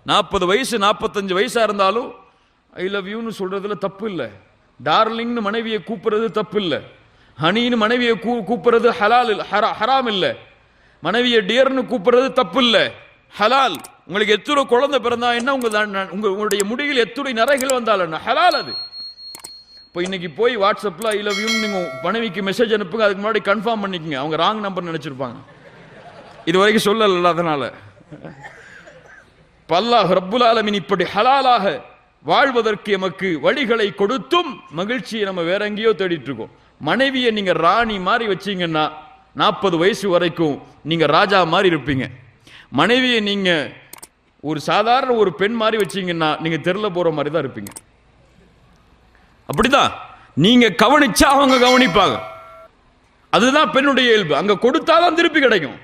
40 வயசு 45 வயசா இருந்தாலும் ஐ லவ் யூன்னு சொல்றதுல தப்பு இல்லை. டார்லிங்னு மனைவியை கூப்பிடுறது தப்பு இல்லை. ஹனின்னு மனைவியை கூப்பிடுறது ஹராம் இல்லை. மனைவியை டியர்னு கூப்பிடுறது தப்பு இல்லை, ஹலால். உங்களுக்கு எத்தனை குழந்தை பிறந்தா என்ன, உங்களுடைய முடியில் எத்துணை நரைகள் வந்தால் என்ன, ஹலால் அது. இப்போ இன்னைக்கு போய் வாட்ஸ்அப்ல ஐ லவ் யூன்னு நீங்க மனைவிக்கு மெசேஜ் அனுப்புங்க, அதுக்கு முன்னாடி கன்ஃபார்ம் பண்ணிக்கங்க, அவங்க ராங் நம்பர் நினைச்சிருப்பாங்க. இது வரைக்கும் சொல்லல. அதனால அல்லாஹ் ரப்புல் ஆலமீன் இப்படி ஹலாலாக வாழ்வதற்கு எமக்கு வழிகளை கொடுத்தும் மகிழ்ச்சியை நம்ம வேற எங்கேயோ தேடிட்டு இருக்கோம். மனைவியை நீங்க ராணி மாதிரி வச்சீங்கன்னா 40 வயசு வரைக்கும் நீங்க ராஜா மாதிரி இருப்பீங்க. மனைவியை நீங்க ஒரு சாதாரண ஒரு பெண் மாதிரி வச்சீங்கன்னா நீங்க தெருல போற மாதிரி தான் இருப்பீங்க. அப்படிதான் நீங்க கவனிச்சா அவங்க கவனிப்பாங்க. அதுதான் பெண்ணுடைய இயல்பு. அங்க கொடுத்தாதான் திருப்பி கிடைக்கும்.